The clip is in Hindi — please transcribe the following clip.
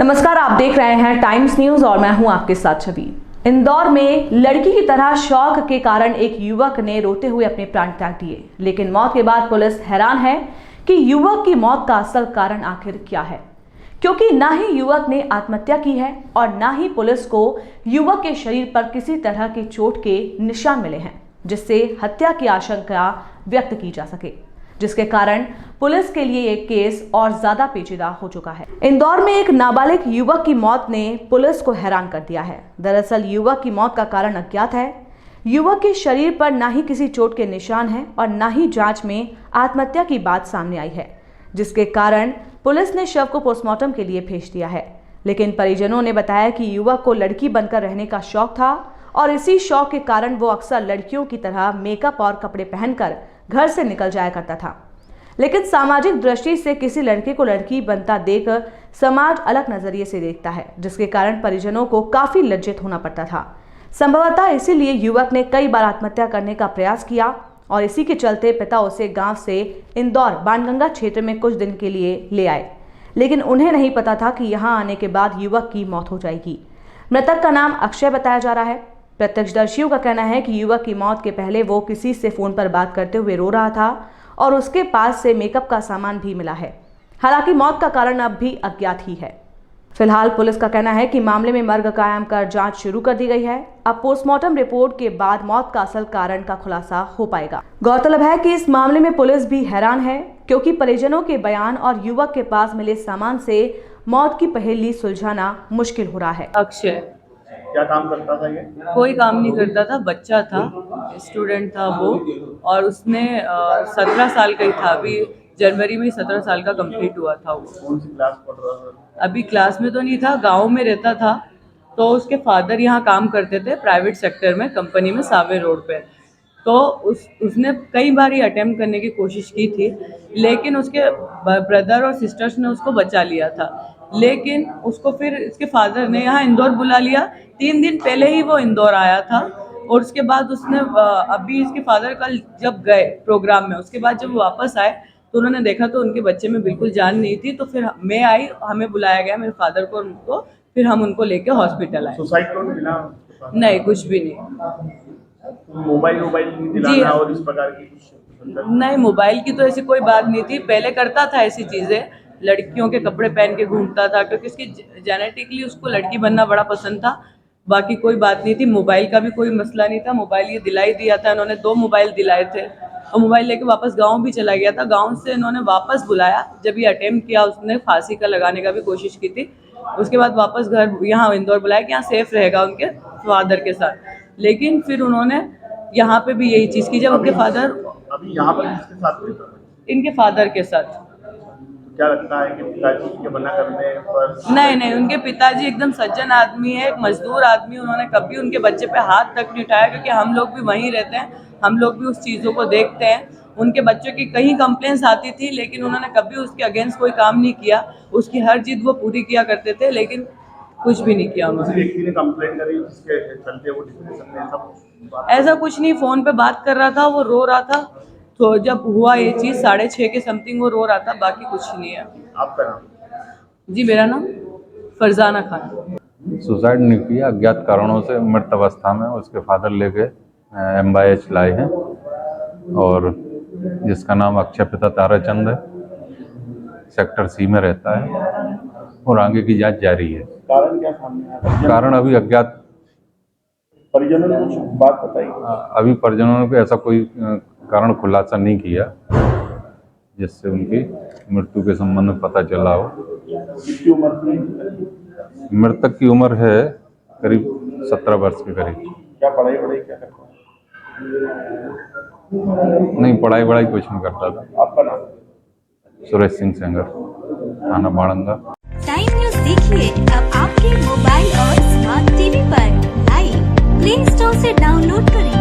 नमस्कार, आप देख रहे हैं टाइम्स न्यूज और मैं हूं आपके साथ छवि। इंदौर में लड़की की तरह शौक के कारण एक युवक ने रोते हुए अपने प्राण त्याग दिए, लेकिन मौत के बाद पुलिस हैरान है कि युवक की मौत का असल कारण आखिर क्या है, क्योंकि ना ही युवक ने आत्महत्या की है और ना ही पुलिस को युवक के शरीर पर किसी तरह की चोट के निशान मिले हैं जिससे हत्या की आशंका व्यक्त की जा सके, जिसके कारण पुलिस के लिए एक केस और ज्यादा पेचीदा हो चुका है। इंदौर में एक नाबालिग युवक की मौत ने पुलिस को हैरान कर दिया है। दरअसल युवक की मौत का कारण अज्ञात है। युवक के शरीर पर ना ही किसी चोट के निशान हैं और ना ही जांच में आत्महत्या की बात सामने आई है, जिसके कारण पुलिस ने शव को पोस्टमार्टम के लिए भेज दिया है। लेकिन परिजनों ने बताया कि युवक को लड़की बनकर रहने का शौक था और इसी शौक के कारण वो अक्सर लड़कियों की तरह मेकअप और कपड़े पहनकर घर से निकल जाया करता था। लेकिन सामाजिक दृष्टि से किसी लड़के को लड़की बनता देख समाज अलग नजरिए से देखता है, जिसके कारण परिजनों को काफी लज्जित होना पड़ता था। संभवतः इसीलिए युवक ने कई बार आत्महत्या करने का प्रयास किया और इसी के चलते पिता उसे गांव से इंदौर बाणगंगा क्षेत्र में कुछ दिन के लिए ले आए, लेकिन उन्हें नहीं पता था कि यहां आने के बाद युवक की मौत हो जाएगी। मृतक का नाम अक्षय बताया जा रहा है। प्रत्यक्षदर्शियों का कहना है कि युवक की मौत के पहले वो किसी से फोन पर बात करते हुए रो रहा था और उसके पास से मेकअप का सामान भी मिला है। हालांकि मौत का कारण अब भी अज्ञात ही है। फिलहाल पुलिस का कहना है कि मामले में मर्ग कायम कर जांच शुरू कर दी गई है। अब पोस्टमार्टम रिपोर्ट के बाद मौत का असल कारण का खुलासा हो पाएगा। गौरतलब है कि इस मामले में पुलिस भी हैरान है, क्योंकि परिजनों के बयान और युवक के पास मिले सामान से मौत की पहेली सुलझाना मुश्किल हो रहा है। अक्षय क्या काम करता था ये? कोई काम नहीं करता था, बच्चा था, स्टूडेंट था वो, और उसने 17 साल का ही था। अभी जनवरी में 17 साल का कंप्लीट हुआ था वो। कौन सी क्लास पढ़ रहा था? अभी क्लास में तो नहीं था, गांव में रहता था। तो उसके फादर यहाँ काम करते थे प्राइवेट सेक्टर में, कंपनी में, सावे रोड पे। तो उसने कई बार ये अटेम्प्ट करने की कोशिश की थी, लेकिन उसके ब्रदर और सिस्टर्स ने उसको बचा लिया था। लेकिन उसको फिर इसके फादर ने यहाँ इंदौर बुला लिया। 3 दिन पहले ही वो इंदौर आया था और उसके बाद उसने अभी इसके फादर कल जब गए प्रोग्राम में, उसके बाद जब वापस आए तो उन्होंने देखा तो उनके बच्चे में बिल्कुल जान नहीं थी। तो फिर मैं आई, हमें बुलाया गया, मेरे फादर को और उनको, फिर हम उनको लेके हॉस्पिटल आए। सुसाइड नोट मिला? नहीं, कुछ भी नहीं। मोबाइल नहीं दिलाना और इस प्रकार की कुछ? नहीं, मोबाइल की तो ऐसी कोई बात नहीं थी। पहले करता था ऐसी चीजें, लड़कियों के कपड़े पहन के घूमता था, क्योंकि इसकी जेनेटिकली उसको लड़की बनना बड़ा पसंद था। बाकी कोई बात नहीं थी। मोबाइल का भी कोई मसला नहीं था। मोबाइल ये दिला ही दिया था इन्होंने, 2 मोबाइल दिलाए थे और मोबाइल लेके वापस गांव भी चला गया था। गांव से इन्होंने वापस बुलाया जब ये अटेम्प्ट किया, उसने फांसी का लगाने का भी कोशिश की थी। उसके बाद वापस घर यहाँ इंदौर बुलाया कि यहाँ सेफ रहेगा उनके फादर के साथ। लेकिन फिर उन्होंने यहाँ पे भी यही चीज़ की, जब उनके फादर अभी यहाँ पर किसके साथ रहता है? इनके फादर के साथ। क्या लगता है कि पिताजी के मना करने पर? नहीं, उनके पिताजी एकदम सज्जन आदमी है, एक मजदूर आदमी। उन्होंने कभी उनके बच्चे पे हाथ तक नहीं उठाया, क्योंकि हम लोग भी वहीं रहते हैं, हम लोग भी उस चीज़ों को देखते हैं। उनके बच्चों की कहीं कंप्लेंट्स आती थी, लेकिन उन्होंने कभी उसके अगेंस्ट कोई काम नहीं किया। उसकी हर जिद वो पूरी किया करते थे, लेकिन कुछ भी नहीं किया उन्होंने। व्यक्ति ने कंप्लेंट करी, जिसके चलते वो डिप्रेशन में सब? ऐसा कुछ नहीं, फोन पे बात कर रहा था, वो रो रहा था। तो जब हुआ ये चीज़ 6:30 के समथिंग वो रो रहा था, बाकी कुछ नहीं है। आपका नाम? जी, मेरा नाम फरजाना खान। सुसाइड नहीं किया, अज्ञात कारणों से मृत अवस्था में उसके फादर लेके MYH लाए हैं, और जिसका नाम अक्षय पिता ताराचंद है, सेक्टर C में रहता है, और आगे की जांच जारी है। कारण क्या सामने आया? कारण अभी अज्ञात। परिजनों ने कुछ बात बताई? अभी परिजनों ने ऐसा कोई कारण खुलासा नहीं किया जिससे उनकी मृत्यु के संबंध में पता चला हो। कितनी उम्र थी? मृतक की उम्र है करीब 17 वर्ष के करीब। क्या पढ़ाई क्या करता है? नहीं, पढ़ाई कुछ नहीं करता था। आपका नाम? सुरेश सिंह सेंगर, थाना बाणगंगा। टाइम न्यूज देखिए अब आपके मोबाइल और स्मार्ट टीवी पर। लाइव प्ले स्टोर से डाउनलोड करें।